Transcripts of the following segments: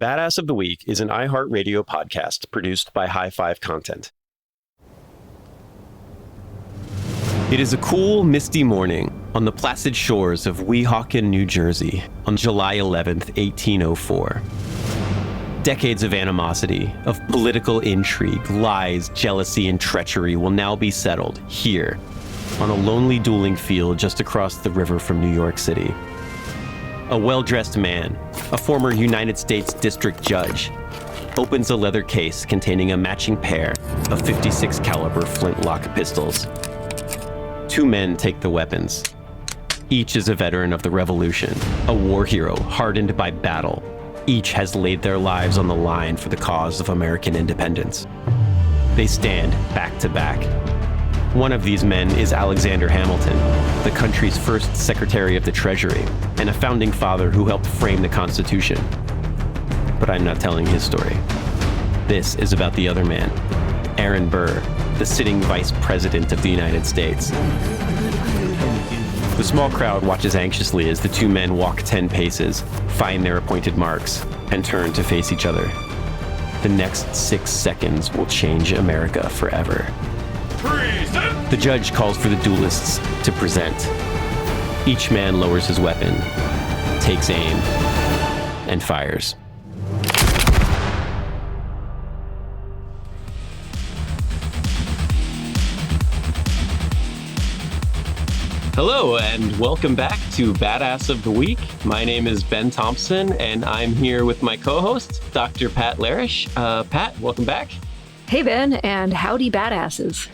Badass of the Week is an iHeartRadio podcast produced by High Five Content. It is a cool, misty morning on the placid shores of Weehawken, New Jersey on July 11th, 1804. Decades of animosity, of political intrigue, lies, jealousy, and treachery will now be settled here on a lonely dueling field just across the river from New York City. A well-dressed man, a former United States District Judge, opens a leather case containing a matching pair of .56 caliber flintlock pistols. Two men take the weapons. Each is a veteran of the Revolution, a war hero hardened by battle. Each has laid their lives on the line for the cause of American independence. They stand back to back. One of these men is Alexander Hamilton, the country's first Secretary of the Treasury and a founding father who helped frame the Constitution. But I'm not telling his story. This is about the other man, Aaron Burr, the sitting Vice President of the United States. The small crowd watches anxiously as the two men walk 10 paces, find their appointed marks, and turn to face each other. The next 6 seconds will change America forever. Present. The judge calls for the duelists to present. Each man lowers his weapon, takes aim, and fires. Hello, and welcome back to Badass of the Week. My name is Ben Thompson, and I'm here with my co-host, Dr. Pat Larash. Pat, welcome back. Hey, Ben, and howdy, badasses.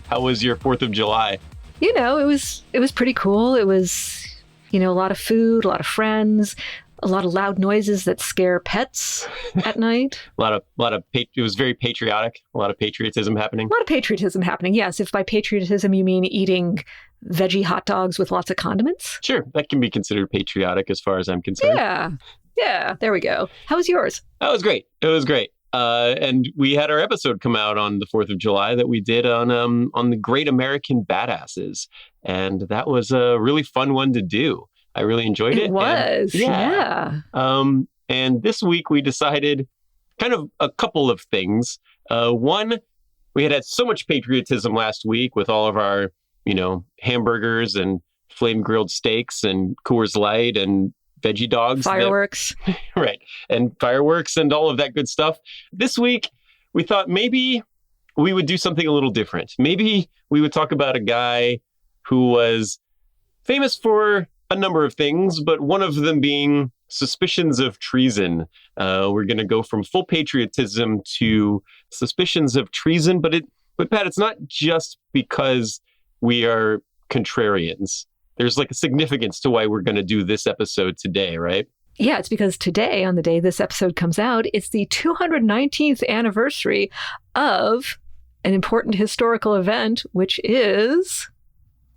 How was your 4th of July? You know, it was pretty cool. It was, a lot of food, a lot of friends, a lot of loud noises that scare pets at night. It was very patriotic. A lot of patriotism happening. A lot of patriotism happening, yes. If by patriotism you mean eating veggie hot dogs with lots of condiments. Sure, that can be considered patriotic as far as I'm concerned. Yeah, there we go. How was yours? That was great. It was great. And we had our episode come out on the 4th of July that we did on the Great American Badasses. And that was a really fun one to do. I really enjoyed it. It was, yeah. And this week we decided kind of a couple of things. One, we had so much patriotism last week with all of our, hamburgers and flame grilled steaks and Coors Light and veggie dogs. Fireworks. Right. And fireworks and all of that good stuff. This week, we thought maybe we would do something a little different. Maybe we would talk about a guy who was famous for a number of things, but one of them being suspicions of treason. We're going to go from full patriotism to suspicions of treason. But Pat, it's not just because we are contrarians. There's like a significance to why we're going to do this episode today, right? Yeah, it's because today, on the day this episode comes out, it's the 219th anniversary of an important historical event, which is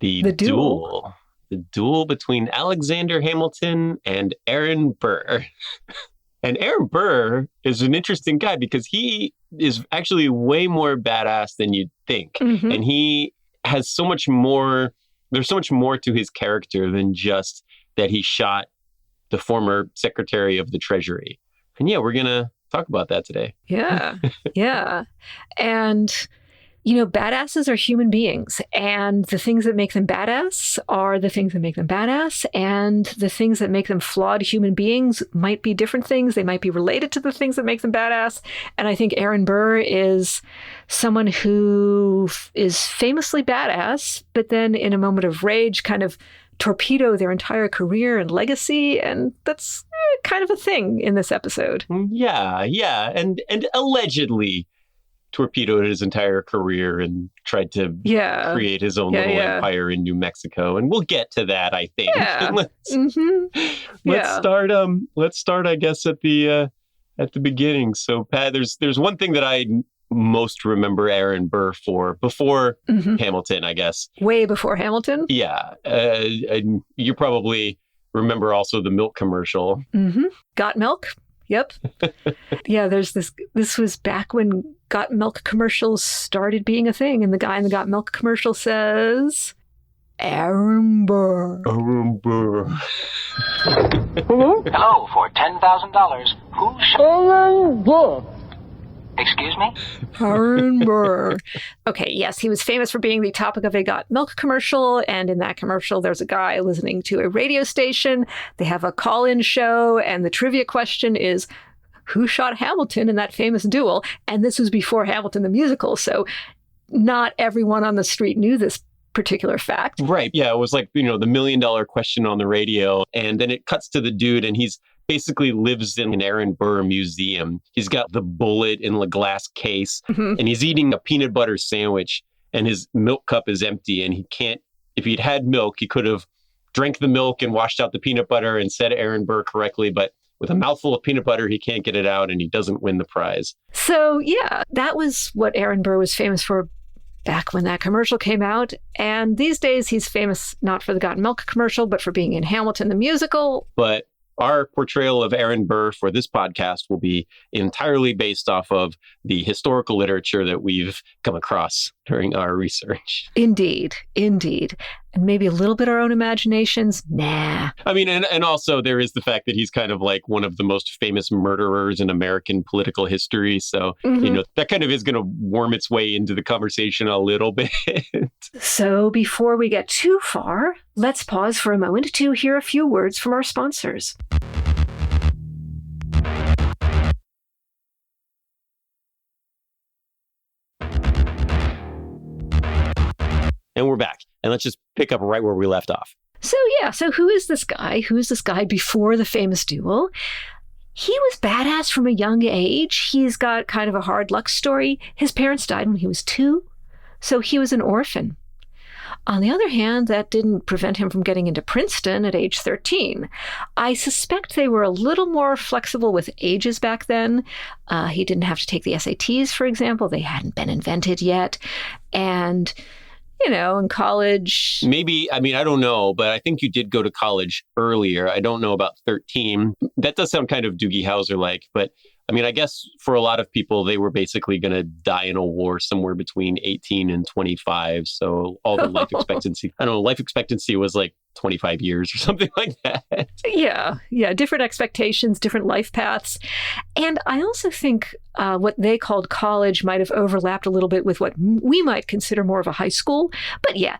the duel. The duel between Alexander Hamilton and Aaron Burr. And Aaron Burr is an interesting guy because he is actually way more badass than you'd think. Mm-hmm. And he has so much more, there's so much more to his character than just that he shot the former Secretary of the Treasury. And yeah, we're going to talk about that today. Yeah, yeah. And, badasses are human beings. And the things that make them badass are the things that make them badass. And the things that make them flawed human beings might be different things. They might be related to the things that make them badass. And I think Aaron Burr is someone who is famously badass, but then in a moment of rage kind of torpedo their entire career and legacy. And that's kind of a thing in this episode. Yeah. And allegedly torpedoed his entire career and tried to create his own little empire in New Mexico. And we'll get to that, I think. Yeah. Let's start, I guess, at the beginning. So, Pat, there's one thing that I most remember Aaron Burr for before Hamilton, I guess. Way before Hamilton? Yeah. And you probably remember also the milk commercial. Mm-hmm. Got milk? Yep. Yeah, this was back when Got Milk commercials started being a thing. And the guy in the Got Milk commercial says, Aaron Burr. Aaron Burr. Hello, for $10,000. Who's Aaron Burr? Excuse me? Aaron Burr. Okay, yes, he was famous for being the topic of a Got Milk commercial. And in that commercial, there's a guy listening to a radio station. They have a call-in show. And the trivia question is, who shot Hamilton in that famous duel? And this was before Hamilton the musical. So not everyone on the street knew this particular fact. Right. Yeah. It was like, the $1 million question on the radio. And then it cuts to the dude and he's basically lives in an Aaron Burr museum. He's got the bullet in the glass case and he's eating a peanut butter sandwich and his milk cup is empty and he can't, if he'd had milk, he could have drank the milk and washed out the peanut butter and said Aaron Burr correctly. But with a mouthful of peanut butter, he can't get it out and he doesn't win the prize. So yeah, that was what Aaron Burr was famous for back when that commercial came out. And these days he's famous not for the Got Milk commercial, but for being in Hamilton the musical. But our portrayal of Aaron Burr for this podcast will be entirely based off of the historical literature that we've come across during our research. Indeed, indeed. And maybe a little bit our own imaginations. Nah. I mean, and also there is the fact that he's kind of like one of the most famous murderers in American political history. So, that kind of is going to worm its way into the conversation a little bit. So before we get too far, let's pause for a moment to hear a few words from our sponsors. And we're back. And let's just pick up right where we left off. So who is this guy? Who is this guy before the famous duel? He was badass from a young age. He's got kind of a hard luck story. His parents died when he was 2, so he was an orphan. On the other hand, that didn't prevent him from getting into Princeton at age 13. I suspect they were a little more flexible with ages back then. He didn't have to take the SATs, for example. They hadn't been invented yet. And in college. Maybe, I don't know, but I think you did go to college earlier. I don't know about 13. That does sound kind of Doogie Howser-like, but I guess for a lot of people, they were basically going to die in a war somewhere between 18 and 25. So all the life expectancy was like 25 years or something like that. Yeah. Different expectations, different life paths. And I also think what they called college might have overlapped a little bit with what we might consider more of a high school. But yeah,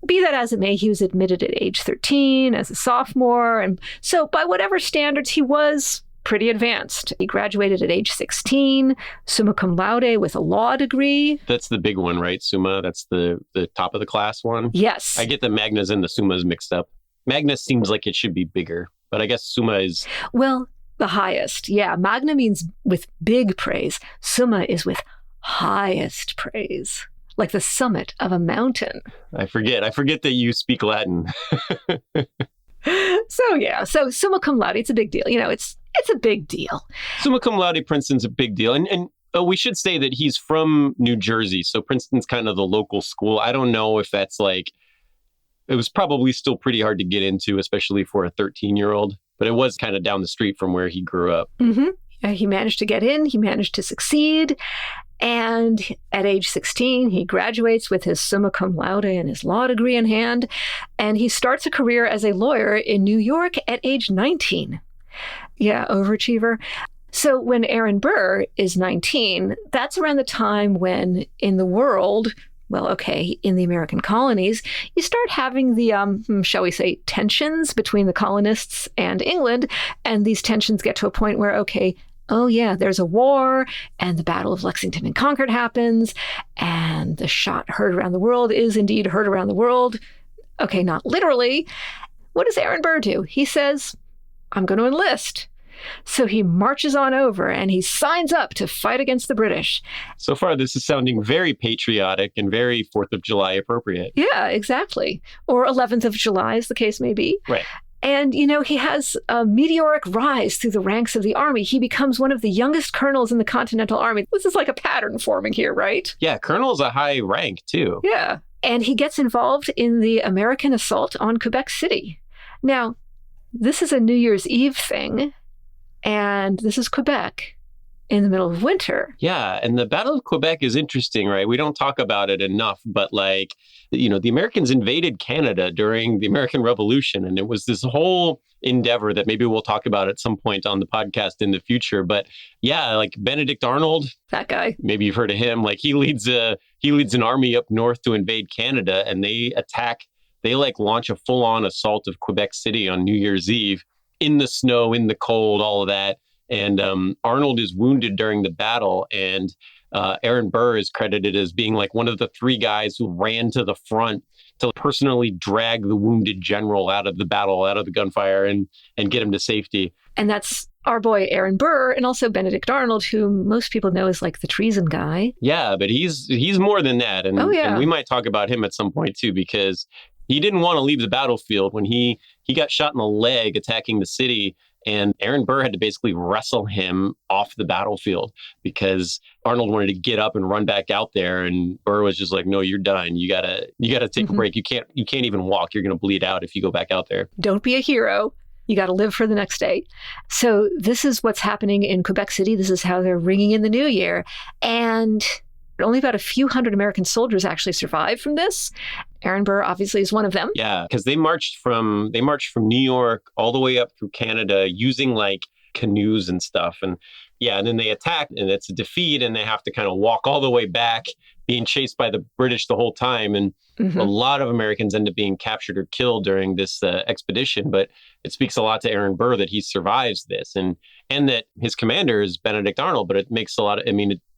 be that as it may, he was admitted at age 13 as a sophomore. And so by whatever standards, he was pretty advanced. He graduated at age 16, summa cum laude with a law degree. That's the big one, right? Summa, that's the top of the class one? Yes. I get the magnas and the summas mixed up. Magna seems like it should be bigger, but I guess summa is... Well, the highest. Yeah, magna means with big praise. Summa is with highest praise, like the summit of a mountain. I forget that you speak Latin. So summa cum laude, it's a big deal. It's a big deal. Summa cum laude Princeton's a big deal. And we should say that he's from New Jersey. So Princeton's kind of the local school. I don't know if that's it was probably still pretty hard to get into, especially for a 13-year-old. But it was kind of down the street from where he grew up. Mm-hmm. He managed to get in. He managed to succeed. And at age 16, he graduates with his summa cum laude and his law degree in hand. And he starts a career as a lawyer in New York at age 19. Yeah, overachiever. So when Aaron Burr is 19, that's around the time when in the world, in the American colonies, you start having the, shall we say, tensions between the colonists and England. And these tensions get to a point where, there's a war and the Battle of Lexington and Concord happens and the shot heard around the world is indeed heard around the world. Okay, not literally. What does Aaron Burr do? He says, I'm going to enlist. So he marches on over and he signs up to fight against the British. So far, this is sounding very patriotic and very 4th of July appropriate. Yeah, exactly. Or 11th of July, as the case may be. Right. And, he has a meteoric rise through the ranks of the army. He becomes one of the youngest colonels in the Continental Army. This is like a pattern forming here, right? Yeah, colonel's a high rank, too. Yeah. And he gets involved in the American assault on Quebec City. Now, this is a New Year's Eve thing, and this is Quebec. in the middle of winter. Yeah, and the Battle of Quebec is interesting, right? We don't talk about it enough, but the Americans invaded Canada during the American Revolution, and it was this whole endeavor that maybe we'll talk about at some point on the podcast in the future. But yeah, like Benedict Arnold, that guy, maybe you've heard of him. Like he leads an army up north to invade Canada, and they launch a full-on assault of Quebec City on New Year's Eve in the snow, in the cold, all of that. And Arnold is wounded during the battle, and Aaron Burr is credited as being like one of the three guys who ran to the front to personally drag the wounded general out of the battle, out of the gunfire, and get him to safety. And that's our boy Aaron Burr, and also Benedict Arnold, who most people know as like the treason guy. Yeah, but he's more than that. And, and we might talk about him at some point too, because he didn't want to leave the battlefield when he got shot in the leg attacking the city. And Aaron Burr had to basically wrestle him off the battlefield because Arnold wanted to get up and run back out there. And Burr was just like, no, you're done. You gotta take a break. You can't even walk. You're going to bleed out if you go back out there. Don't be a hero. You got to live for the next day. So this is what's happening in Quebec City. This is how they're ringing in the new year. And only about a few hundred American soldiers actually survived from this. Aaron Burr obviously is one of them. Yeah, because they marched from New York all the way up through Canada using like canoes and stuff. And then they attack, and it's a defeat, and they have to kind of walk all the way back, being chased by the British the whole time. And a lot of Americans end up being captured or killed during this expedition. But it speaks a lot to Aaron Burr that he survives this, and that his commander is Benedict Arnold. But it makes a lot of,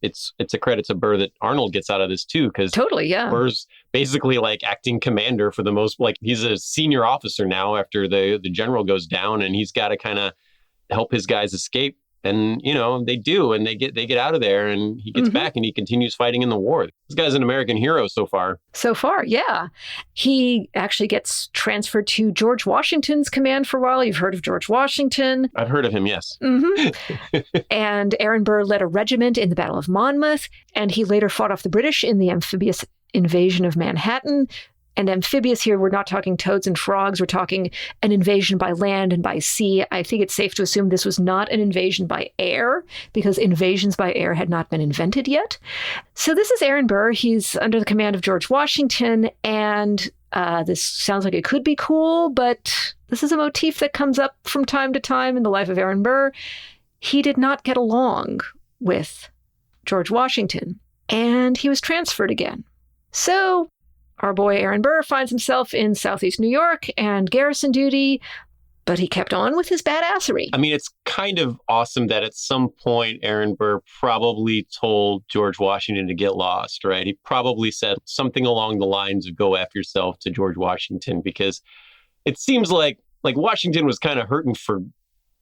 it's a credit to Burr that Arnold gets out of this too, because Burr's basically like acting commander for the most, like he's a senior officer now after the general goes down, and he's got to kind of help his guys escape. And, they do, and they get out of there, and he gets back and he continues fighting in the war. This guy's an American hero so far. So far, yeah. He actually gets transferred to George Washington's command for a while. You've heard of George Washington. I've heard of him, yes. And Aaron Burr led a regiment in the Battle of Monmouth, and he later fought off the British in the amphibious invasion of Manhattan. And amphibious here, we're not talking toads and frogs. We're talking an invasion by land and by sea. I think it's safe to assume this was not an invasion by air, because invasions by air had not been invented yet. So this is Aaron Burr. He's under the command of George Washington. And this sounds like it could be cool, but this is a motif that comes up from time to time in the life of Aaron Burr. He did not get along with George Washington, and he was transferred again. So our boy Aaron Burr finds himself in Southeast New York and garrison duty, but he kept on with his badassery. It's kind of awesome that at some point Aaron Burr probably told George Washington to get lost, right? He probably said something along the lines of go after yourself to George Washington, because it seems like Washington was kind of hurting for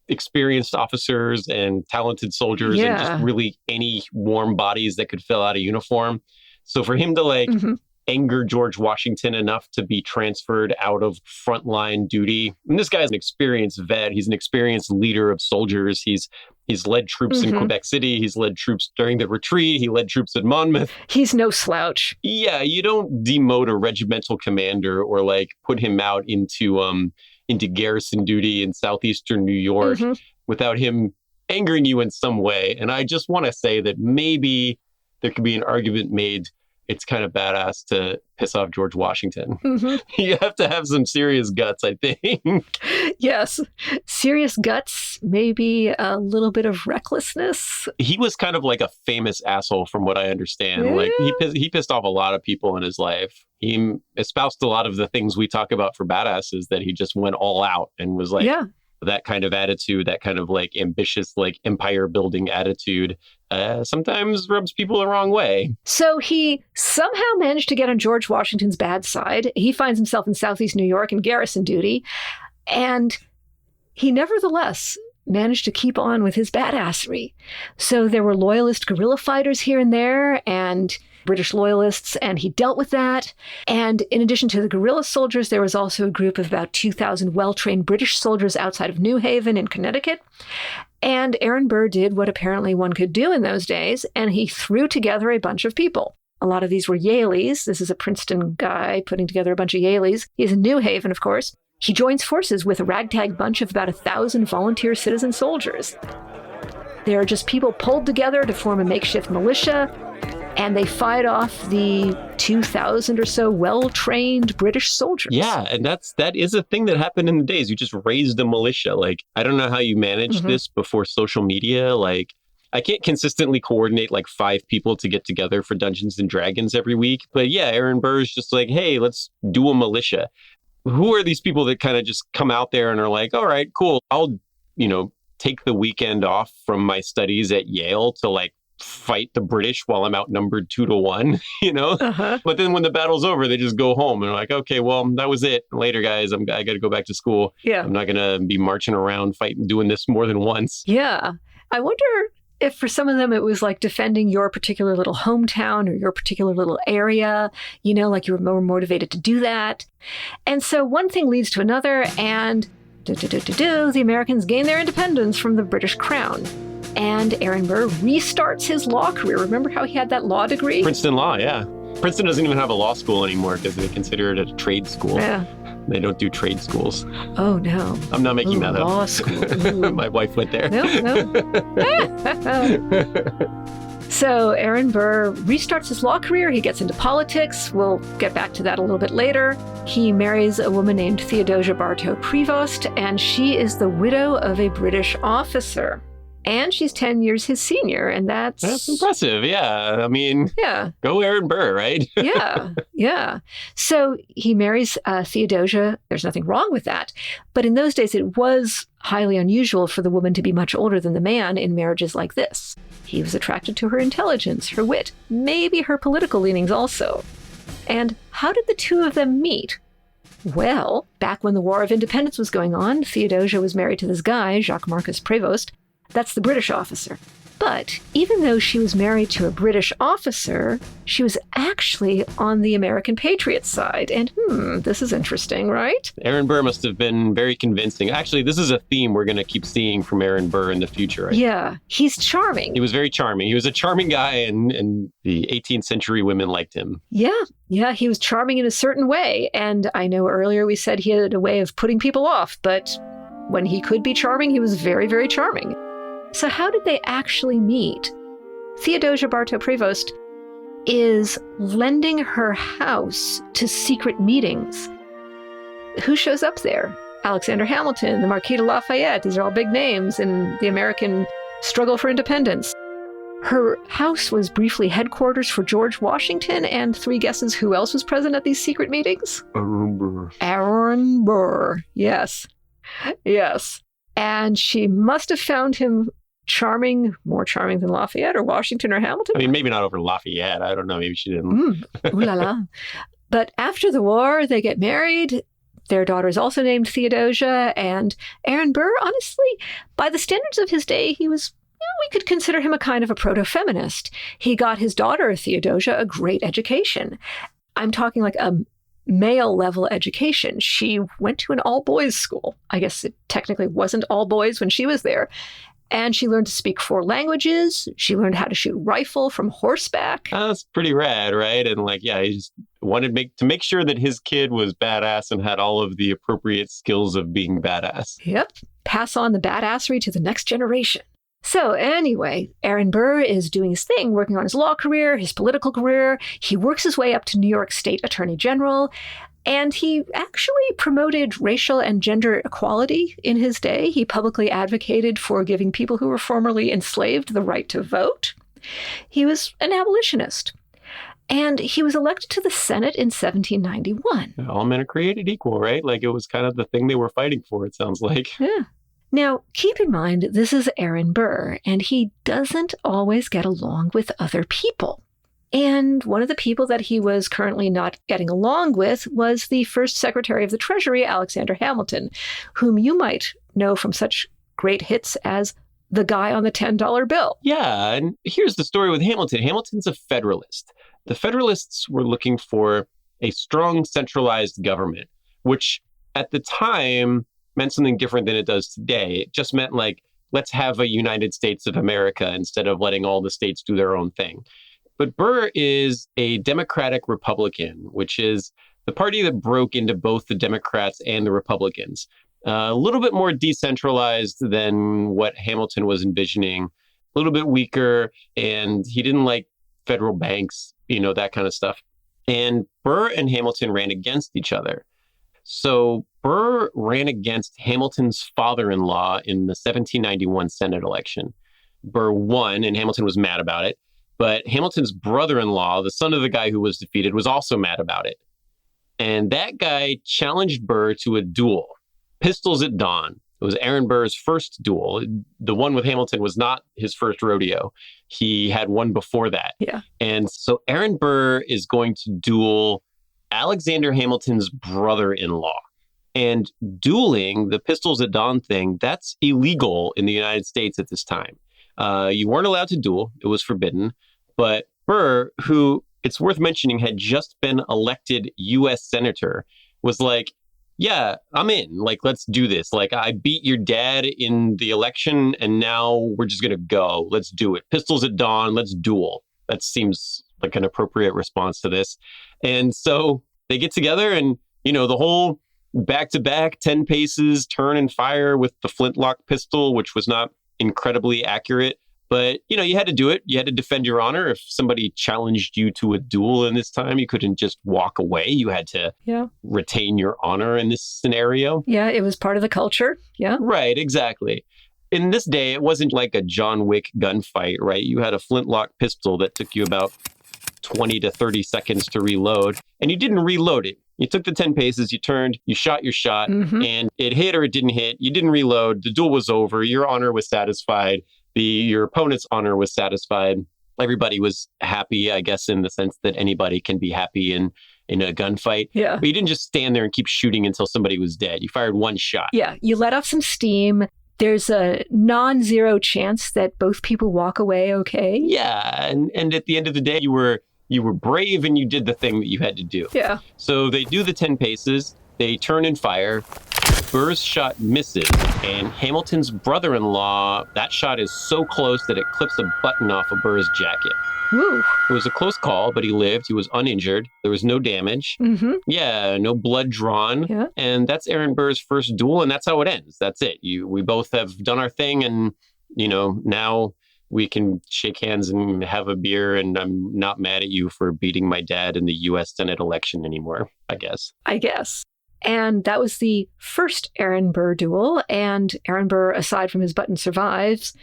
experienced officers and talented soldiers and just really any warm bodies that could fill out a uniform. So for him to anger George Washington enough to be transferred out of frontline duty. And this guy's an experienced vet. He's an experienced leader of soldiers. He's led troops in Quebec City. He's led troops during the retreat. He led troops at Monmouth. He's no slouch. Yeah, you don't demote a regimental commander or put him out into garrison duty in southeastern New York without him angering you in some way. And I just want to say that maybe there could be an argument made it's kind of badass to piss off George Washington. You have to have some serious guts, I think. Yes. Serious guts, maybe a little bit of recklessness. He was kind of like a famous asshole from what I understand. Yeah. He pissed off a lot of people in his life. He espoused a lot of the things we talk about for badasses, that he just went all out and was that kind of attitude, that kind of ambitious, empire building attitude, sometimes rubs people the wrong way. So he somehow managed to get on George Washington's bad side. He finds himself in Southeast New York in garrison duty, and he nevertheless managed to keep on with his badassery. So there were loyalist guerrilla fighters here and there, and British loyalists, and he dealt with that. And in addition to the guerrilla soldiers, there was also a group of about 2,000 well-trained British soldiers outside of New Haven in Connecticut. And Aaron Burr did what apparently one could do in those days, and he threw together a bunch of people. A lot of these were Yaleys. This is a Princeton guy putting together a bunch of Yaleys. He's in New Haven, of course. He joins forces with a ragtag bunch of about 1,000 volunteer citizen soldiers. They're just people pulled together to form a makeshift militia, and they fight off the 2,000 or so well-trained British soldiers. Yeah, and that is a thing that happened in the days. You just raised a militia. Like, I don't know how you managed this before social media. Like, I can't consistently coordinate like 5 people to get together for Dungeons and Dragons every week. But yeah, Aaron Burr is just like, hey, let's do a militia. Who are these people that kind of just come out there and are like, all right, cool, I'll, take the weekend off from my studies at Yale to like fight the British while I'm outnumbered 2-1, But then when the battle's over, they just go home and are like, okay, well, that was it. Later, guys, I got to go back to school. Yeah. I'm not going to be marching around fighting, doing this more than once. Yeah. I wonder if for some of them it was like defending your particular little hometown or your particular little area, like you were more motivated to do that. And so one thing leads to another, and the Americans gain their independence from the British crown. And Aaron Burr restarts his law career. Remember how he had that law degree? Princeton Law, yeah. Princeton doesn't even have a law school anymore because they consider it a trade school. Yeah. They don't do trade schools. Oh, no. I'm not making that up. Law school. My wife went there. No. So Aaron Burr restarts his law career. He gets into politics. We'll get back to that a little bit later. He marries a woman named Theodosia Bartow Prevost, and she is the widow of a British officer. And she's 10 years his senior, and that's impressive. Yeah. I mean, go Aaron Burr, right? Yeah. So he marries Theodosia. There's nothing wrong with that. But in those days, it was highly unusual for the woman to be much older than the man in marriages like this. He was attracted to her intelligence, her wit, maybe her political leanings also. And how did the two of them meet? Well, back when the War of Independence was going on, Theodosia was married to this guy, Jacques Marcus Prévost. That's the British officer. But even though she was married to a British officer, she was actually on the American Patriots side. And this is interesting, right? Aaron Burr must have been very convincing. Actually, this is a theme we're going to keep seeing from Aaron Burr in the future. Yeah, he's charming. He was very charming. He was a charming guy, and the 18th century women liked him. Yeah, he was charming in a certain way. And I know earlier we said he had a way of putting people off, but when he could be charming, he was very, very charming. So how did they actually meet? Theodosia Bartow Prevost is lending her house to secret meetings. Who shows up there? Alexander Hamilton, the Marquis de Lafayette. These are all big names in the American struggle for independence. Her house was briefly headquarters for George Washington, and 3 guesses who else was present at these secret meetings? Aaron Burr. Aaron Burr, yes. And she must have found him charming, more charming than Lafayette or Washington or Hamilton. I mean, maybe not over Lafayette. I don't know. Maybe she didn't. Ooh la la. But after the war, they get married. Their daughter is also named Theodosia. And Aaron Burr, honestly, by the standards of his day, he was, we could consider him a kind of a proto-feminist. He got his daughter, Theodosia, a great education. I'm talking like a male-level education. She went to an all-boys school. I guess it technically wasn't all boys when she was there. And she learned to speak 4 languages. She learned how to shoot rifle from horseback. That's pretty rad, right? And he just wanted to make sure that his kid was badass and had all of the appropriate skills of being badass. Yep. Pass on the badassery to the next generation. So anyway, Aaron Burr is doing his thing, working on his law career, his political career. He works his way up to New York State Attorney General. And he actually promoted racial and gender equality in his day. He publicly advocated for giving people who were formerly enslaved the right to vote. He was an abolitionist. And he was elected to the Senate in 1791. All men are created equal, right? Like it was kind of the thing they were fighting for, it sounds like. Yeah. Now, keep in mind, this is Aaron Burr, and he doesn't always get along with other people. And one of the people that he was currently not getting along with was the first Secretary of the Treasury, Alexander Hamilton, whom you might know from such great hits as the guy on the $10 bill. Yeah, and here's the story with Hamilton. Hamilton's a Federalist. The Federalists were looking for a strong centralized government, which at the time meant something different than it does today. It just meant let's have a United States of America instead of letting all the states do their own thing. But Burr is a Democratic Republican, which is the party that broke into both the Democrats and the Republicans. A little bit more decentralized than what Hamilton was envisioning. little bit weaker, and he didn't like federal banks, that kind of stuff. And Burr and Hamilton ran against each other. So Burr ran against Hamilton's father-in-law in the 1791 Senate election. Burr won, and Hamilton was mad about it. But Hamilton's brother-in-law, the son of the guy who was defeated, was also mad about it. And that guy challenged Burr to a duel, pistols at dawn. It was Aaron Burr's first duel. The one with Hamilton was not his first rodeo. He had one before that. Yeah. And so Aaron Burr is going to duel Alexander Hamilton's brother-in-law. And dueling, the pistols at dawn thing, that's illegal in the United States at this time. You weren't allowed to duel. It was forbidden. But Burr, who, it's worth mentioning, had just been elected U.S. Senator, was like, yeah, I'm in. Like, let's do this. Like, I beat your dad in the election, and now we're just going to go. Let's do it. Pistols at dawn. Let's duel. That seems like an appropriate response to this. And so they get together and, the whole back-to-back 10 paces, turn and fire with the flintlock pistol, which was not incredibly accurate. But, you had to do it. You had to defend your honor. If somebody challenged you to a duel in this time, you couldn't just walk away. You had to retain your honor in this scenario. Yeah, it was part of the culture. Yeah. Right, exactly. In this day, it wasn't like a John Wick gunfight, right? You had a flintlock pistol that took you about 20 to 30 seconds to reload, and you didn't reload it. You took the 10 paces, you turned, you shot your shot, and it hit or it didn't hit. You didn't reload. The duel was over. Your honor was satisfied. Your opponent's honor was satisfied. Everybody was happy, I guess, in the sense that anybody can be happy in a gunfight. Yeah. But you didn't just stand there and keep shooting until somebody was dead. You fired one shot. Yeah. You let off some steam. There's a non-zero chance that both people walk away okay. Yeah. And at the end of the day, you were brave and you did the thing that you had to do. Yeah. So they do the 10 paces. They turn and fire. Burr's shot misses, and Hamilton's brother-in-law, that shot is so close that it clips a button off of Burr's jacket. Woo. It was a close call, but he lived. He was uninjured. There was no damage. Yeah, no blood drawn. Yeah. And that's Aaron Burr's first duel, and that's how it ends. That's it. We both have done our thing, and, now we can shake hands and have a beer, and I'm not mad at you for beating my dad in the U.S. Senate election anymore, I guess. And that was the first Aaron Burr duel. And Aaron Burr, aside from his button, survives.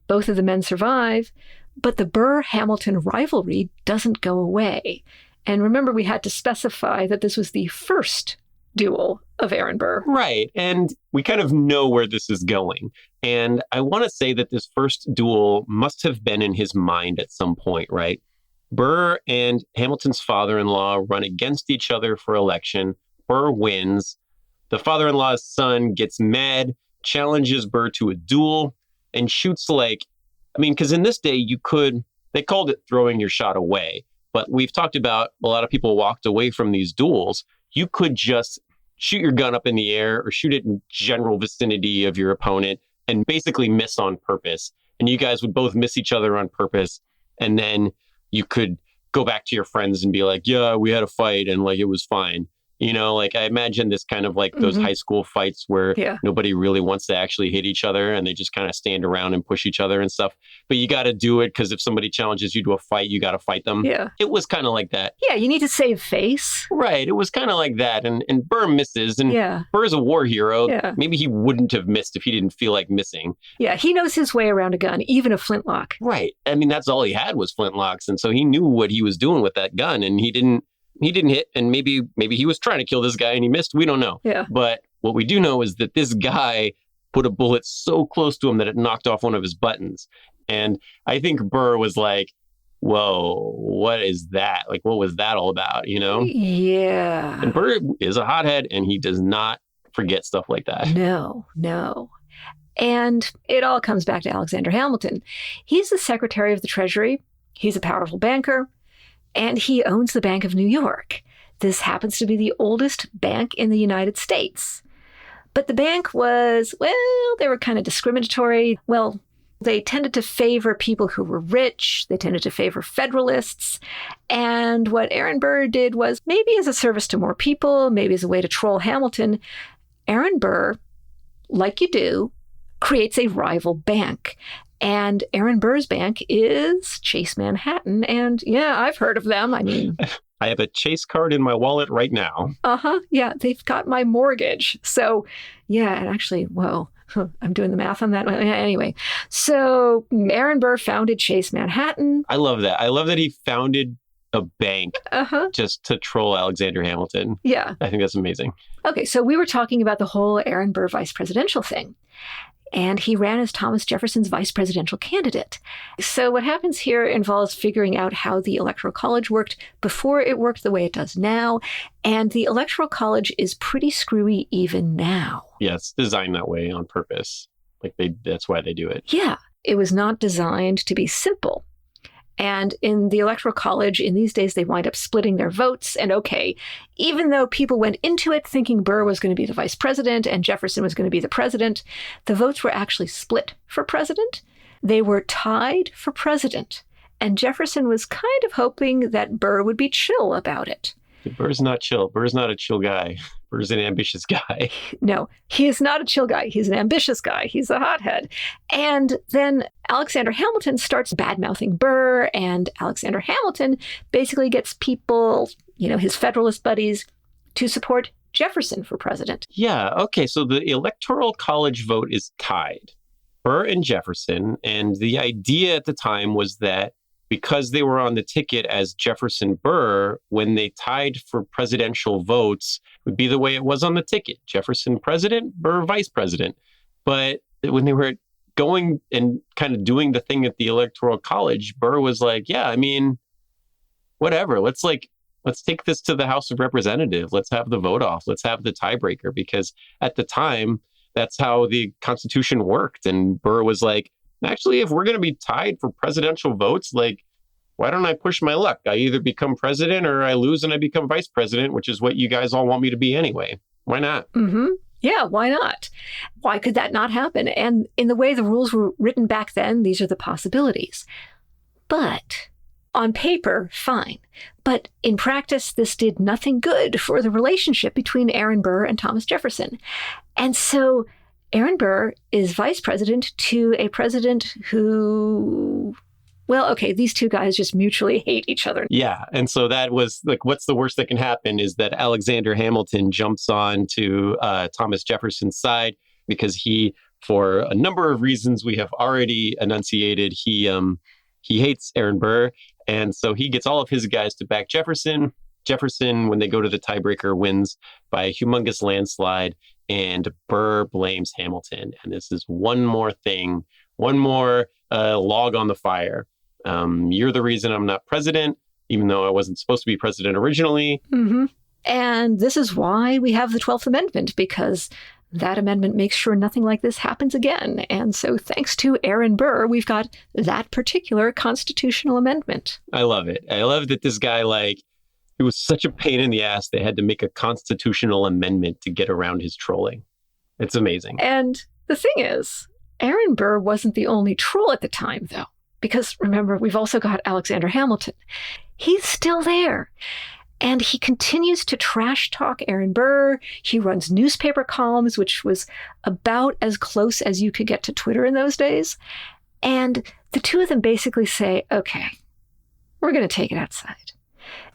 Both of the men survive. But the Burr-Hamilton rivalry doesn't go away. And remember, we had to specify that this was the first duel of Aaron Burr. Right. And we kind of know where this is going. And I want to say that this first duel must have been in his mind at some point, right? Burr and Hamilton's father-in-law run against each other for election. Burr wins. The father-in-law's son gets mad, challenges Burr to a duel, and shoots because in this day they called it throwing your shot away. But we've talked about a lot of people walked away from these duels. You could just shoot your gun up in the air or shoot it in general vicinity of your opponent and basically miss on purpose. And you guys would both miss each other on purpose. And then you could go back to your friends and be like, yeah, we had a fight and it was fine. I imagine this kind of those high school fights where nobody really wants to actually hit each other and they just kind of stand around and push each other and stuff. But you got to do it because if somebody challenges you to a fight, you got to fight them. Yeah. It was kind of like that. Yeah, you need to save face. Right. It was kind of like that. And Burr misses. And Burr's a war hero. Yeah. Maybe he wouldn't have missed if he didn't feel like missing. Yeah, he knows his way around a gun, even a flintlock. Right. That's all he had was flintlocks. And so he knew what he was doing with that gun and he didn't hit, and maybe he was trying to kill this guy and he missed. We don't know. Yeah. But what we do know is that this guy put a bullet so close to him that it knocked off one of his buttons. And I think Burr was like, whoa, what is that? What was that all about, Yeah. And Burr is a hothead and he does not forget stuff like that. No. And it all comes back to Alexander Hamilton. He's the Secretary of the Treasury. He's a powerful banker. And he owns the Bank of New York. This happens to be the oldest bank in the United States. But the bank was, they were kind of discriminatory. Well, they tended to favor people who were rich. They tended to favor Federalists. And what Aaron Burr did was, maybe as a service to more people, maybe as a way to troll Hamilton, Aaron Burr, like you do, creates a rival bank. And Aaron Burr's bank is Chase Manhattan. And yeah, I've heard of them. I mean, I have a Chase card in my wallet right now. Yeah, they've got my mortgage. So yeah, and actually, whoa, I'm doing the math on that. Anyway, so Aaron Burr founded Chase Manhattan. I love that. I love that he founded a bank just to troll Alexander Hamilton. Yeah. I think that's amazing. Okay, so we were talking about the whole Aaron Burr vice presidential thing. And he ran as Thomas Jefferson's vice presidential candidate. So what happens here involves figuring out how the Electoral College worked before it worked the way it does now. And the Electoral College is pretty screwy even now. Yeah, it's designed that way on purpose. That's why they do it. Yeah, it was not designed to be simple. And in the Electoral College, in these days, they wind up splitting their votes. And okay, even though people went into it thinking Burr was going to be the vice president and Jefferson was going to be the president, the votes were actually split for president. They were tied for president. And Jefferson was kind of hoping that Burr would be chill about it. Burr's not chill. Burr's not a chill guy. Burr's an ambitious guy. No, he is not a chill guy. He's an ambitious guy. He's a hothead. And then Alexander Hamilton starts bad-mouthing Burr, and Alexander Hamilton basically gets people, his Federalist buddies, to support Jefferson for president. Yeah, okay, so the Electoral College vote is tied. Burr and Jefferson, and the idea at the time was that because they were on the ticket as Jefferson Burr, when they tied for presidential votes, it would be the way it was on the ticket. Jefferson president, Burr vice president. But when they were going and kind of doing the thing at the Electoral College, Burr was like, yeah, I mean, whatever. Let's take this to the House of Representatives. Let's have the vote off. Let's have the tiebreaker. Because at the time, that's how the Constitution worked. And Burr was like, actually, if we're going to be tied for presidential votes, why don't I push my luck? I either become president or I lose and I become vice president, which is what you guys all want me to be anyway. Why not? Mm-hmm. Yeah, why not? Why could that not happen? And in the way the rules were written back then, these are the possibilities. But on paper, fine. But in practice, this did nothing good for the relationship between Aaron Burr and Thomas Jefferson. And so Aaron Burr is vice president to a president who, these two guys just mutually hate each other. Yeah. And so that was what's the worst that can happen is that Alexander Hamilton jumps on to Thomas Jefferson's side because he, for a number of reasons we have already enunciated, he hates Aaron Burr. And so he gets all of his guys to back Jefferson. Jefferson, when they go to the tiebreaker, wins by a humongous landslide. And Burr blames Hamilton. And this is one more thing, one more log on the fire. You're the reason I'm not president, even though I wasn't supposed to be president originally. Mm-hmm. And this is why we have the 12th Amendment, because that amendment makes sure nothing like this happens again. And so thanks to Aaron Burr, we've got that particular constitutional amendment. I love it. I love that this guy, it was such a pain in the ass. They had to make a constitutional amendment to get around his trolling. It's amazing. And the thing is, Aaron Burr wasn't the only troll at the time, though. Because remember, we've also got Alexander Hamilton. He's still there. And he continues to trash talk Aaron Burr. He runs newspaper columns, which was about as close as you could get to Twitter in those days. And the two of them basically say, okay, we're going to take it outside.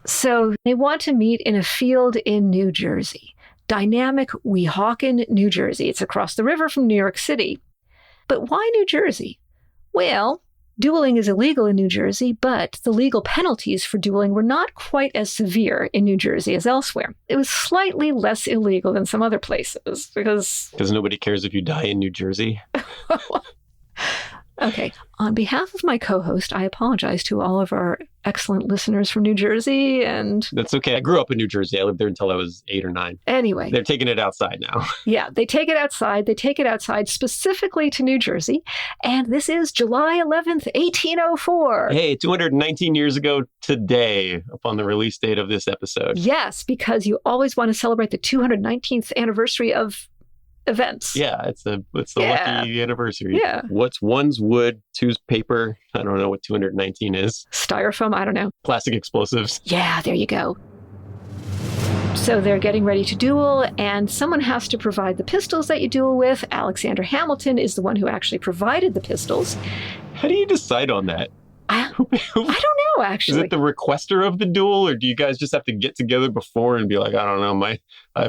So they want to meet in a field in New Jersey, dynamic Weehawken, New Jersey. It's across the river from New York City. But why New Jersey? Well, dueling is illegal in New Jersey, but the legal penalties for dueling were not quite as severe in New Jersey as elsewhere. It was slightly less illegal than some other places because nobody cares if you die in New Jersey. Okay. On behalf of my co-host, I apologize to all of our excellent listeners from New Jersey. And that's okay. I grew up in New Jersey. I lived there until I was 8 or 9. Anyway. They're taking it outside now. Yeah, they take it outside. They take it outside specifically to New Jersey. And this is July 11th, 1804. Hey, 219 years ago today, upon the release date of this episode. Yes, because you always want to celebrate the 219th anniversary of events. Yeah, it's the lucky anniversary. Yeah. What's one's wood, two's paper. I don't know what 219 is. Styrofoam, I don't know. Plastic explosives. Yeah, there you go. So they're getting ready to duel, and someone has to provide the pistols that you duel with. Alexander Hamilton is the one who actually provided the pistols. How do you decide on that? I don't know, actually. Is it the requester of the duel, or do you guys just have to get together before and be like, I don't know, I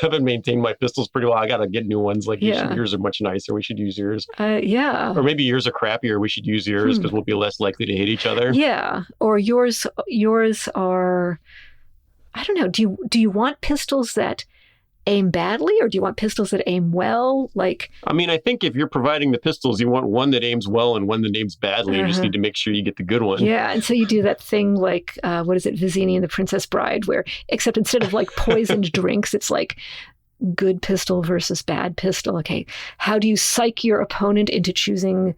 haven't maintained my pistols pretty well. I got to get new ones. Like, yours are much nicer. We should use yours. Yeah. Or maybe yours are crappier. We should use yours because we'll be less likely to hit each other. Yeah. Or yours are, I don't know. Do you want pistols that aim badly, or do you want pistols that aim well? Like, I mean, I think if you're providing the pistols, you want one that aims well and one that aims badly. You just need to make sure you get the good one. Yeah, and so you do that thing like, what is it, Vizzini and the Princess Bride, where, except instead of like poisoned drinks, it's like good pistol versus bad pistol. Okay, how do you psych your opponent into choosing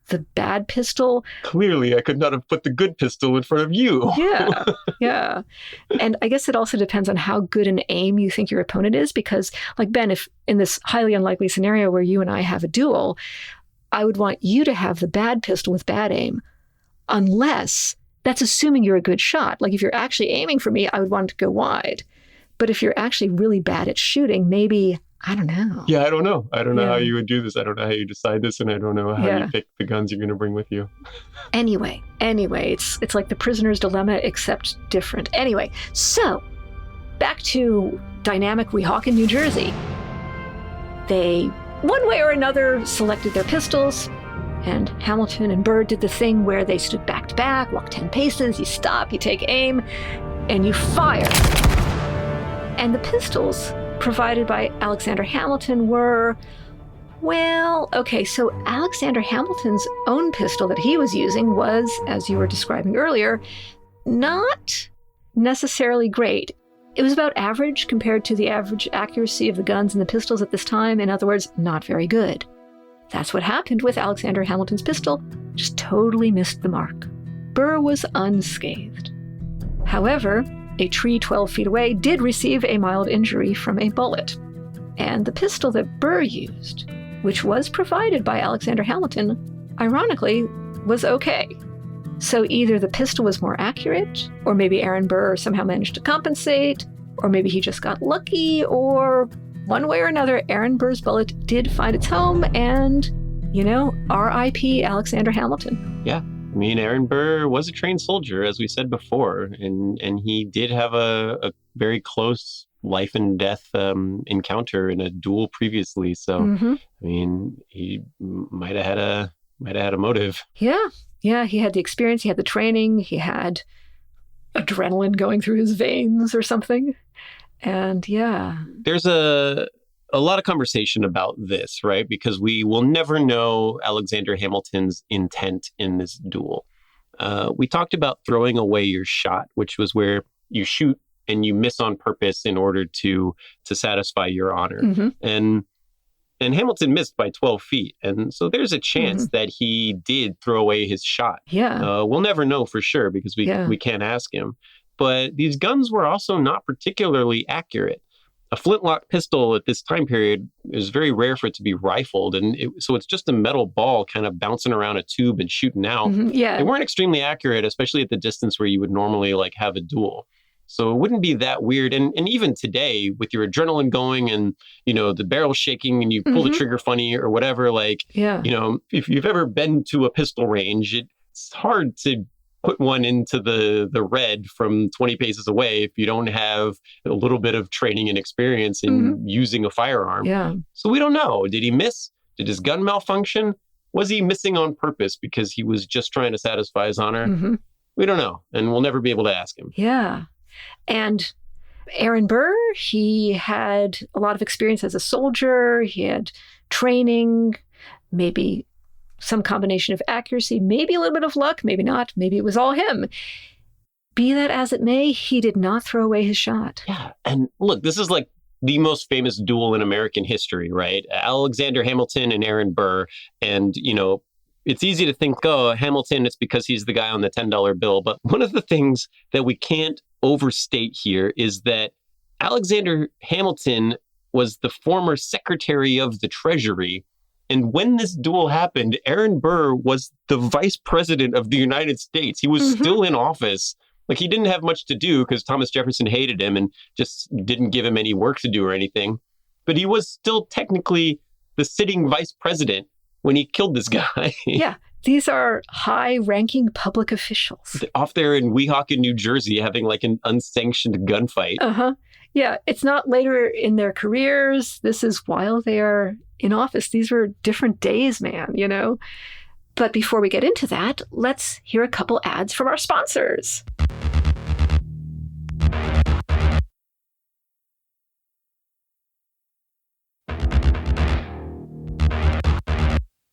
the bad pistol? Clearly, I could not have put the good pistol in front of you. Yeah. And I guess it also depends on how good an aim you think your opponent is, because, like, Ben, if in this highly unlikely scenario where you and I have a duel, I would want you to have the bad pistol with bad aim, unless that's assuming you're a good shot. Like, if you're actually aiming for me, I would want it to go wide. But if you're actually really bad at shooting, maybe, I don't know. Yeah, I don't know. I don't know how you would do this. I don't know how you decide this, and I don't know how you pick the guns you're going to bring with you. Anyway, it's like the prisoner's dilemma, except different. Anyway, so back to dynamic Weehawken, New Jersey. They, one way or another, selected their pistols, and Hamilton and Burr did the thing where they stood back to back, walk 10 paces, you stop, you take aim, and you fire. And the pistols provided by Alexander Hamilton were, well, okay, so Alexander Hamilton's own pistol that he was using was, as you were describing earlier, not necessarily great. It was about average compared to the average accuracy of the guns and the pistols at this time. In other words, not very good. That's what happened with Alexander Hamilton's pistol. Just totally missed the mark. Burr was unscathed. However, a tree 12 feet away did receive a mild injury from a bullet. And the pistol that Burr used, which was provided by Alexander Hamilton, ironically, was okay. So either the pistol was more accurate, or maybe Aaron Burr somehow managed to compensate, or maybe he just got lucky, or one way or another, Aaron Burr's bullet did find its home, and, R.I.P. Alexander Hamilton. Yeah. I mean, Aaron Burr was a trained soldier, as we said before, and he did have a very close life and death encounter in a duel previously. So, I mean, he might have had a motive. Yeah, he had the experience, he had the training, he had adrenaline going through his veins or something. And there's a lot of conversation about this, right? Because we will never know Alexander Hamilton's intent in this duel. We talked about throwing away your shot, which was where you shoot and you miss on purpose in order to satisfy your honor. And Hamilton missed by 12 feet. And so there's a chance that he did throw away his shot. We'll never know for sure because we can't ask him. But these guns were also not particularly accurate. A flintlock pistol at this time period is very rare for it to be rifled. And so it's just a metal ball kind of bouncing around a tube and shooting out. They weren't extremely accurate, especially at the distance where you would normally have a duel. So it wouldn't be that weird. And even today, with your adrenaline going and, the barrel shaking and you pull the trigger funny or whatever, if you've ever been to a pistol range, it's hard to put one into the red from 20 paces away if you don't have a little bit of training and experience in using a firearm. So we don't know. Did he miss? Did his gun malfunction? Was he missing on purpose because he was just trying to satisfy his honor? We don't know. And we'll never be able to ask him. And Aaron Burr, he had a lot of experience as a soldier. He had training, maybe some combination of accuracy, maybe a little bit of luck, maybe not. Maybe it was all him. Be that as it may, he did not throw away his shot. Yeah. And look, this is like the most famous duel in American history, right? Alexander Hamilton and Aaron Burr. And, it's easy to think, Hamilton, it's because he's the guy on the $10 bill. But one of the things that we can't overstate here is that Alexander Hamilton was the former Secretary of the Treasury. And when this duel happened, Aaron Burr was the Vice President of the United States. He was still in office Like, he didn't have much to do because Thomas Jefferson hated him and just didn't give him any work to do or anything. But he was still technically the sitting vice president when he killed this guy. Yeah, these are high-ranking public officials. Off there in Weehawken, New Jersey, having like an unsanctioned gunfight. Uh-huh. Yeah, it's not later in their careers. This is while they are in office. These were different days, man, you know? But before we get into that, let's hear a couple ads from our sponsors.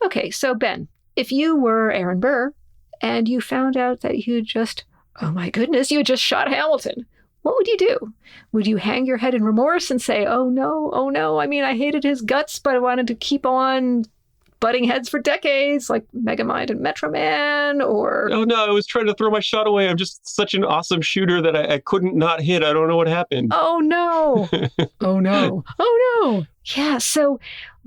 Okay, so Ben, if you were Aaron Burr and you found out that you just, oh my goodness, you just shot Hamilton, what would you do? Would you hang your head in remorse and say, oh no, I mean, I hated his guts, but I wanted to keep on butting heads for decades, like Megamind and Metro Man, or... Oh no, I was trying to throw my shot away. I'm just such an awesome shooter that I couldn't not hit. I don't know what happened. Oh no. Oh no. Oh no. Yeah, so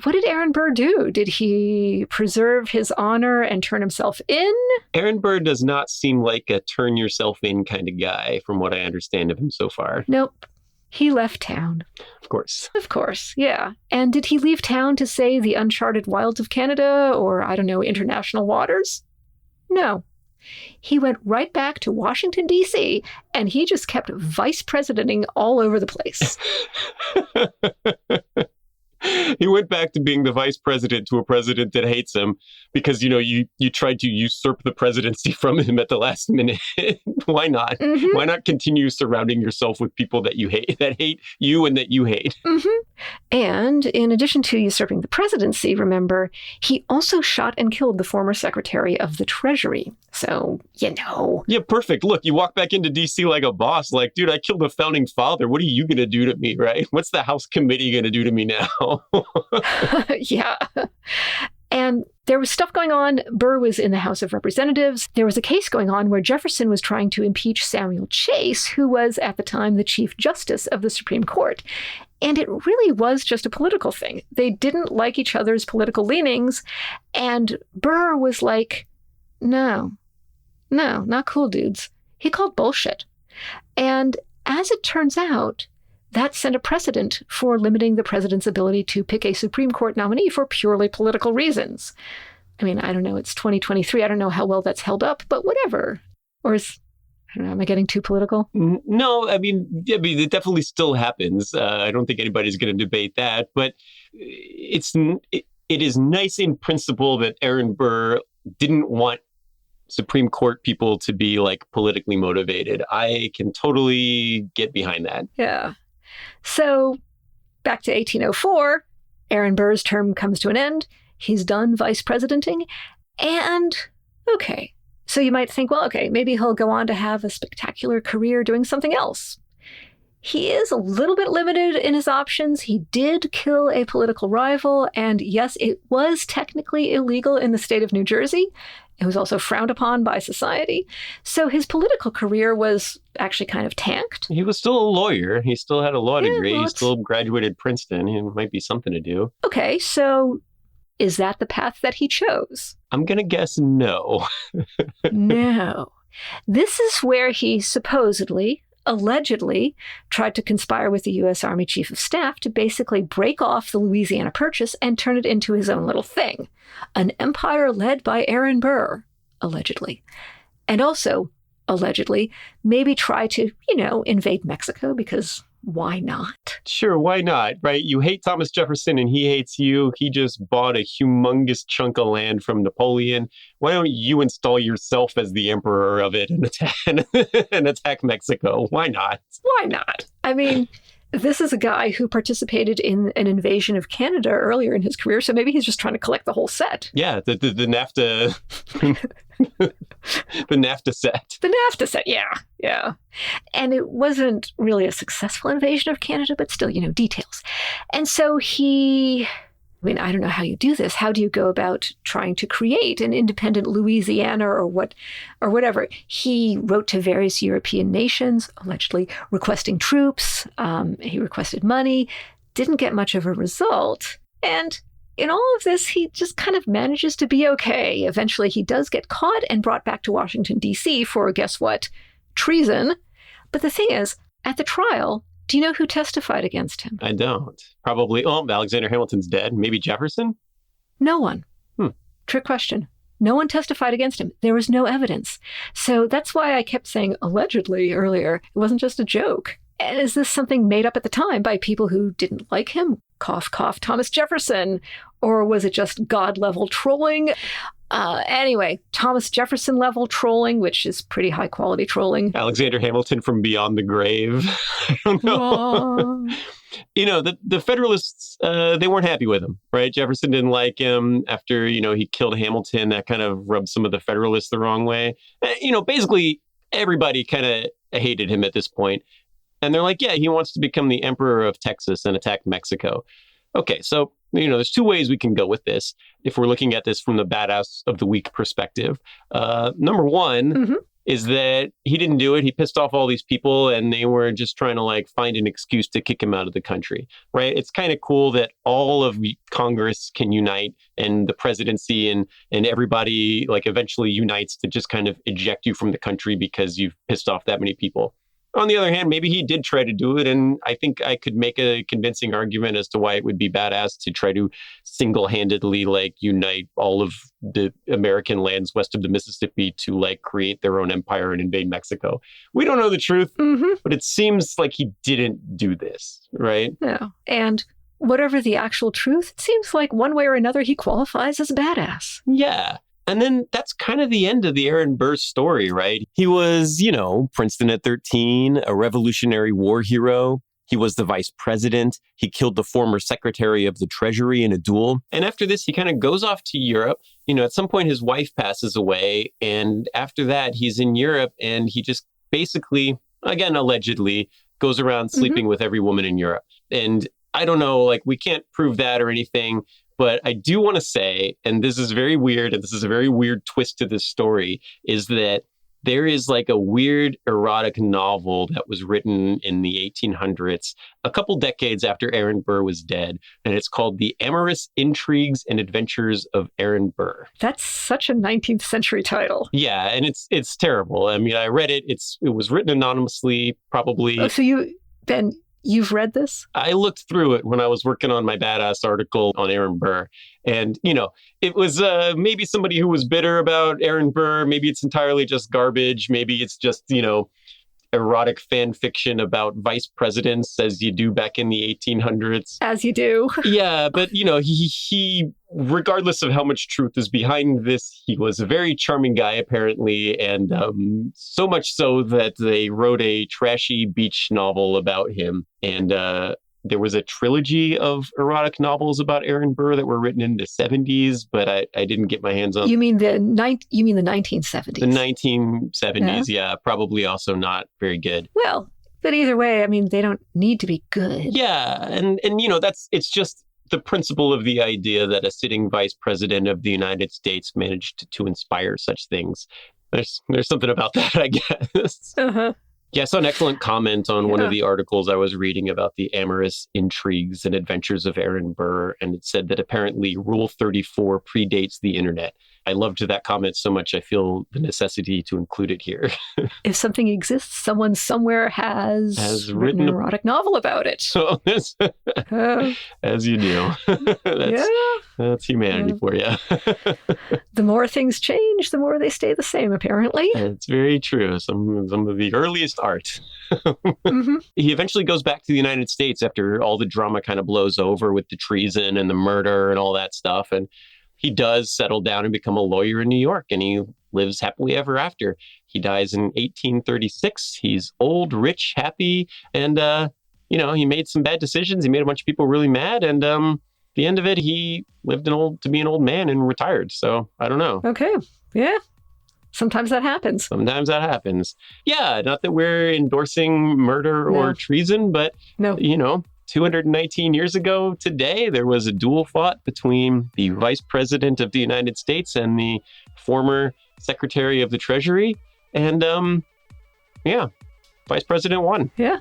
what did Aaron Burr do? Did he preserve his honor and turn himself in? Aaron Burr does not seem like a turn yourself in kind of guy, from what I understand of him so far. Nope. He left town. Of course. Of course, yeah. And did he leave town to, say, the uncharted wilds of Canada or, I don't know, international waters? No. He went right back to Washington, D.C., and he just kept vice presidenting all over the place. He went back to being the vice president to a president that hates him because, you know, you tried to usurp the presidency from him at the last minute. Why not? Mm-hmm. Why not continue surrounding yourself with people that you hate, that hate you and that you hate? Mm-hmm. And in addition to usurping the presidency, remember, he also shot and killed the former Secretary of the Treasury. So, you know. Yeah, perfect. Look, you walk back into D.C. like a boss, like, dude, I killed a founding father. What are you going to do to me, right? What's the House committee going to do to me now? Yeah. And there was stuff going on. Burr was in the House of Representatives. There was a case going on where Jefferson was trying to impeach Samuel Chase, who was at the time the Chief Justice of the Supreme Court. And it really was just a political thing. They didn't like each other's political leanings. And Burr was like, no, not cool, dudes. He called bullshit. And as it turns out, that set a precedent for limiting the president's ability to pick a Supreme Court nominee for purely political reasons. I mean, I don't know, it's 2023. I don't know how well that's held up, but whatever. Or is, I don't know, am I getting too political? No, I mean, it definitely still happens. I don't think anybody's going to debate that, but it is nice in principle that Aaron Burr didn't want Supreme Court people to be like politically motivated. I can totally get behind that. Yeah. So back to 1804, Aaron Burr's term comes to an end. He's done vice presidenting. And okay, so you might think, well, okay, maybe he'll go on to have a spectacular career doing something else. He is a little bit limited in his options. He did kill a political rival. And yes, it was technically illegal in the state of New Jersey. It was also frowned upon by society. So his political career was actually kind of tanked. He was still a lawyer. He still had a law degree. Well, he still graduated Princeton. It might be something to do. Okay, so is that the path that he chose? I'm going to guess no. No. This is where he supposedly, allegedly, tried to conspire with the U.S. Army Chief of Staff to basically break off the Louisiana Purchase and turn it into his own little thing. An empire led by Aaron Burr, allegedly. And also, allegedly, maybe try to, invade Mexico, because why not? Sure, why not, right? You hate Thomas Jefferson and he hates you. He just bought a humongous chunk of land from Napoleon. Why don't you install yourself as the emperor of it and attack Mexico? Why not? Why not? I mean, this is a guy who participated in an invasion of Canada earlier in his career, so maybe he's just trying to collect the whole set. Yeah, the NAFTA... the NAFTA set. The NAFTA set, yeah. And it wasn't really a successful invasion of Canada, but still, details. And so I don't know how you do this. How do you go about trying to create an independent Louisiana or whatever? He wrote to various European nations, allegedly requesting troops. He requested money, didn't get much of a result. And in all of this, he just kind of manages to be okay. Eventually, he does get caught and brought back to Washington, D.C. for, guess what? treason. But the thing is, at the trial, do you know who testified against him? I don't. Probably, Alexander Hamilton's dead. Maybe Jefferson? No one. Trick question. No one testified against him. There was no evidence. So that's why I kept saying allegedly earlier. It wasn't just a joke. And is this something made up at the time by people who didn't like him? Cough, cough, Thomas Jefferson. Or was it just God-level trolling? Anyway, Thomas Jefferson-level trolling, which is pretty high-quality trolling. Alexander Hamilton from beyond the grave. I don't know. The Federalists, they weren't happy with him, right? Jefferson didn't like him after, he killed Hamilton. That kind of rubbed some of the Federalists the wrong way. Basically, everybody kind of hated him at this point. And they're like, yeah, he wants to become the emperor of Texas and attack Mexico. Okay, so, there's two ways we can go with this if we're looking at this from the badass of the week perspective. Number one is that he didn't do it. He pissed off all these people and they were just trying to find an excuse to kick him out of the country, right? It's kind of cool that all of Congress can unite and the presidency and everybody eventually unites to just kind of eject you from the country because you've pissed off that many people. On the other hand, maybe he did try to do it, and I think I could make a convincing argument as to why it would be badass to try to single-handedly unite all of the American lands west of the Mississippi to create their own empire and invade Mexico. We don't know the truth, but it seems like he didn't do this, right? No. And whatever the actual truth, it seems like one way or another he qualifies as a badass. Yeah. And then that's kind of the end of the Aaron Burr story, right? He was, Princeton at 13, a Revolutionary War hero. He was the vice president. He killed the former secretary of the Treasury in a duel. And after this, he kind of goes off to Europe. At some point, his wife passes away. And after that, he's in Europe and he just basically, again, allegedly, goes around sleeping with every woman in Europe. And I don't know, we can't prove that or anything. But I do want to say, and this is very weird, and this is a very weird twist to this story, is that there is a weird erotic novel that was written in the 1800s, a couple decades after Aaron Burr was dead. And it's called The Amorous Intrigues and Adventures of Aaron Burr. That's such a 19th century title. Yeah, and it's terrible. I mean, I read it. It was written anonymously, probably. Oh, so you've read this? I looked through it when I was working on my badass article on Aaron Burr. And, it was maybe somebody who was bitter about Aaron Burr. Maybe it's entirely just garbage. Maybe it's just, erotic fan fiction about vice presidents as you do back in the 1800s. As you do. Yeah, but, he regardless of how much truth is behind this, he was a very charming guy, apparently. And so much so that they wrote a trashy beach novel about him. And there was a trilogy of erotic novels about Aaron Burr that were written in the 70s, but I didn't get my hands on. You mean the 1970s? The 1970s, yeah, probably also not very good. Well, but either way, I mean, they don't need to be good. Yeah, and it's just the principle of the idea that a sitting vice president of the United States managed to inspire such things. There's something about that, I guess. Yeah, I saw an excellent comment on one of the articles I was reading about the amorous intrigues and adventures of Aaron Burr, and it said that apparently Rule 34 predates the internet. I loved that comment so much, I feel the necessity to include it here. If something exists, someone somewhere has written an erotic novel about it. So as you do. That's humanity for you. The more things change, the more they stay the same, apparently. It's very true. Some of the earliest art. He eventually goes back to the United States after all the drama kind of blows over with the treason and the murder and all that stuff. And he does settle down and become a lawyer in New York, and he lives happily ever after. He dies in 1836. He's old, rich, happy, and, he made some bad decisions. He made a bunch of people really mad, and at the end of it, he lived to be an old man and retired. So, I don't know. Okay. Yeah. Sometimes that happens. Yeah, not that we're endorsing murder or treason, but, 219 years ago today, there was a duel fought between the vice president of the United States and the former secretary of the Treasury. And, vice president won. Yeah.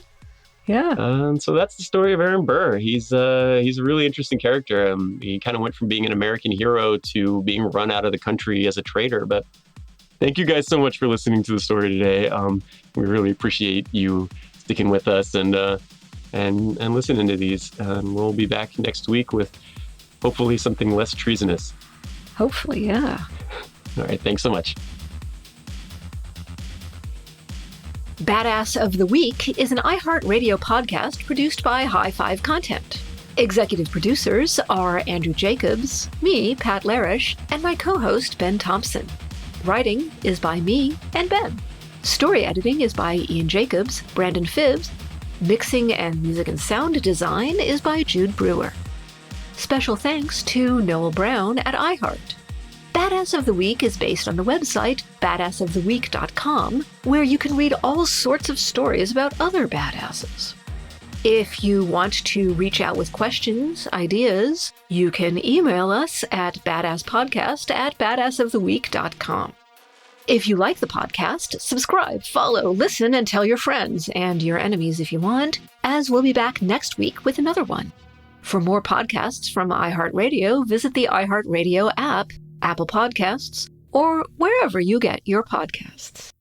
So that's the story of Aaron Burr. He's a really interesting character. He kind of went from being an American hero to being run out of the country as a traitor, but Thank you guys so much for listening to the story today. We really appreciate you sticking with us and listening to these. And we'll be back next week with hopefully something less treasonous. Hopefully, yeah. All right. Thanks so much. Badass of the Week is an iHeartRadio podcast produced by High Five Content. Executive producers are Andrew Jacobs, me, Pat Larash, and my co-host, Ben Thompson. Writing is by me and Ben. Story editing is by Ian Jacobs, Brandon Phibbs. Mixing and music and sound design is by Jude Brewer. Special thanks to Noel Brown at iHeart. Badass of the Week is based on the website badassoftheweek.com, where you can read all sorts of stories about other badasses. If you want to reach out with questions, ideas, you can email us at badasspodcast@badassoftheweek.com. If you like the podcast, subscribe, follow, listen, and tell your friends and your enemies if you want, as we'll be back next week with another one. For more podcasts from iHeartRadio, visit the iHeartRadio app, Apple Podcasts, or wherever you get your podcasts.